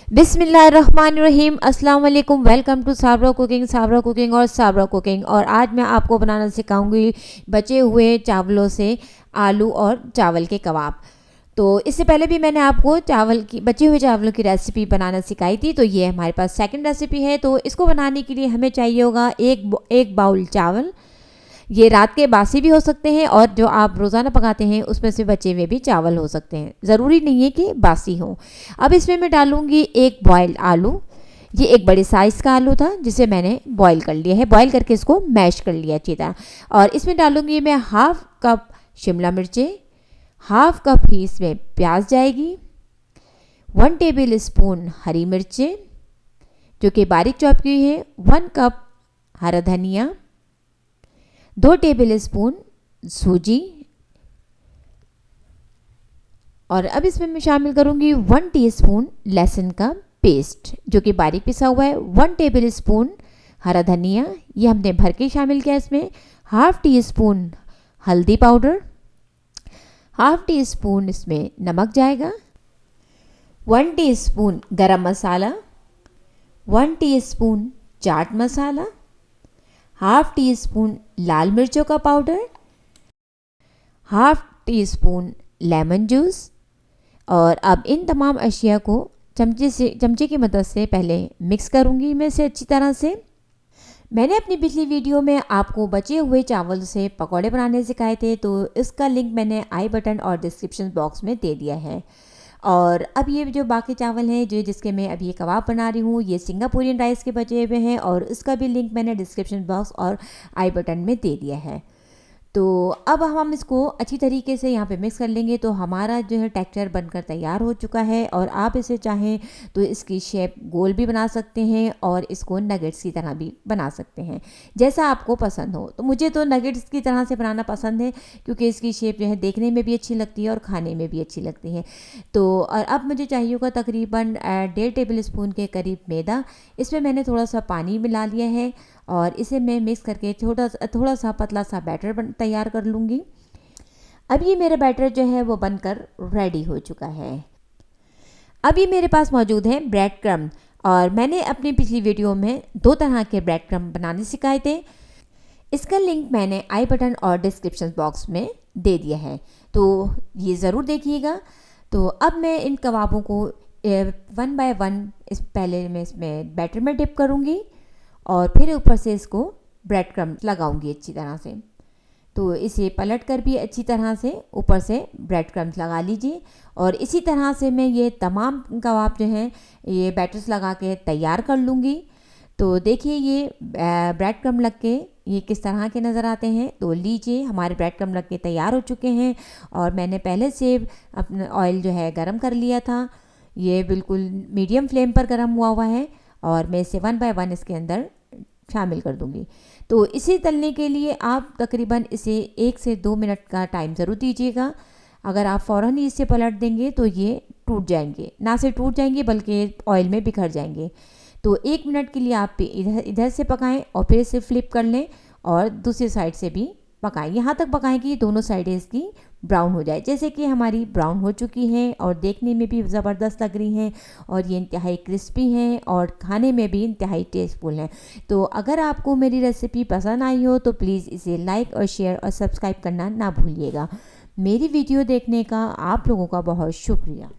बिस्मिल्लाहिर्रहमानिर्रहीम, अस्सलाम वालेकुम। वेलकम टू साबरा कुकिंग और आज मैं आपको बनाना सिखाऊंगी बचे हुए चावलों से आलू और चावल के कबाब। तो इससे पहले भी मैंने आपको बचे हुए चावलों की रेसिपी बनाना सिखाई थी। तो ये हमारे पास सेकंड रेसिपी है। तो इसको बनाने के लिए हमें चाहिए होगा एक बाउल चावल। ये रात के बासी भी हो सकते हैं और जो आप रोज़ाना पकाते हैं उसमें से बचे हुए भी चावल हो सकते हैं, ज़रूरी नहीं है कि बासी हो। अब इसमें मैं डालूँगी एक बॉयल आलू। ये एक बड़े साइज़ का आलू था जिसे मैंने बॉयल कर लिया है, बॉयल करके इसको मैश कर लिया अच्छी तरह। और इसमें डालूँगी मैं हाफ़ कप शिमला मिर्चें, हाफ़ कप ही इसमें प्याज जाएगी, 1 टेबल स्पून हरी मिर्चें जो कि बारीक चॉप की है, 1 कप हरा धनिया, 2 टेबल स्पून सूजी। और अब इसमें मैं शामिल करूंगी 1 टीस्पून लहसुन का पेस्ट जो कि बारीक पिसा हुआ है, 1 टेबल स्पून हरा धनिया, ये हमने भर के शामिल किया इसमें, हाफ़ टी स्पून हल्दी पाउडर, हाफ़ टी स्पून इसमें नमक जाएगा, 1 टीस्पून गरम मसाला, 1 teaspoon chaat masala, half tea spoon लाल मिर्चों का powder, half tea spoon lemon juice. और अब इन तमाम अशिया को चमचे की मदद से पहले मिक्स करूंगी मैं इसे अच्छी तरह से। मैंने अपनी पिछली वीडियो में आपको बचे हुए चावल से पकौड़े बनाने सिखाए थे, तो इसका लिंक मैंने आई बटन और डिस्क्रिप्शन बॉक्स में दे दिया है। और अब ये जो बाकी चावल हैं जिसके मैं अभी ये कबाब बना रही हूँ, ये सिंगापुरियन राइस के बचे हुए हैं और इसका भी लिंक मैंने डिस्क्रिप्शन बॉक्स और आई बटन में दे दिया है। तो अब हम इसको अच्छी तरीके से यहाँ पे मिक्स कर लेंगे। तो हमारा जो है टेक्सचर बनकर तैयार हो चुका है और आप इसे चाहें तो इसकी शेप गोल भी बना सकते हैं और इसको नगेट्स की तरह भी बना सकते हैं, जैसा आपको पसंद हो। तो मुझे तो नगेट्स की तरह से बनाना पसंद है क्योंकि इसकी शेप जो है देखने में भी अच्छी लगती है और खाने में भी अच्छी लगती है। तो और अब मुझे चाहिए होगा तकरीबन 1.5 टेबल स्पून के करीब मैदा। इसमें मैंने थोड़ा सा पानी मिला लिया है और इसे मैं मिक्स करके थोड़ा सा पतला सा बैटर तैयार कर लूँगी। अब ये मेरा बैटर जो है वो बनकर रेडी हो चुका है। अब ये मेरे पास मौजूद है ब्रेड क्रम्ब और मैंने अपनी पिछली वीडियो में 2 तरह के ब्रेड क्रम्ब बनाने सिखाए थे। इसका लिंक मैंने आई बटन और डिस्क्रिप्शन बॉक्स में दे दिया है, तो ये ज़रूर देखिएगा। तो अब मैं इन कबाबों को 1 बाय 1 पहले मैं इसमें बैटर में डिप करूँगी और फिर ऊपर से इसको ब्रेड क्रम्ब लगाऊंगी अच्छी तरह से। तो इसे पलट कर भी अच्छी तरह से ऊपर से ब्रेड क्रम्ब लगा लीजिए। और इसी तरह से मैं ये तमाम कबाब जो हैं ये बैटर्स लगा के तैयार कर लूँगी। तो देखिए ये ब्रेड क्रम्ब लग के ये किस तरह के नज़र आते हैं। तो लीजिए हमारे ब्रेड क्रम्ब लग के तैयार हो चुके हैं और मैंने पहले से अपना ऑयल जो है गरम कर लिया था। ये बिल्कुल मीडियम फ्लेम पर गरम हुआ है और मैं इसे 1 बाय 1 इसके अंदर शामिल कर दूंगी। तो इसे तलने के लिए आप तकरीबन इसे 1 से 2 मिनट का टाइम ज़रूर दीजिएगा। अगर आप फ़ौरन ही इसे पलट देंगे तो ये टूट जाएंगे, ना से टूट जाएंगे बल्कि ऑयल में बिखर जाएंगे। तो 1 मिनट के लिए आप इधर से पकाएं और फिर इसे फ्लिप कर लें और दूसरी साइड से भी पकाएं। यहाँ तक पकाएं कि दोनों साइडें इसकी ब्राउन हो जाए। जैसे कि हमारी ब्राउन हो चुकी हैं और देखने में भी ज़बरदस्त लग रही हैं और ये इंतहाई क्रिस्पी हैं और खाने में भी इंतहाई टेस्टफुल हैं। तो अगर आपको मेरी रेसिपी पसंद आई हो तो प्लीज़ इसे लाइक और शेयर और सब्सक्राइब करना ना भूलिएगा। मेरी वीडियो देखने का आप लोगों का बहुत शुक्रिया।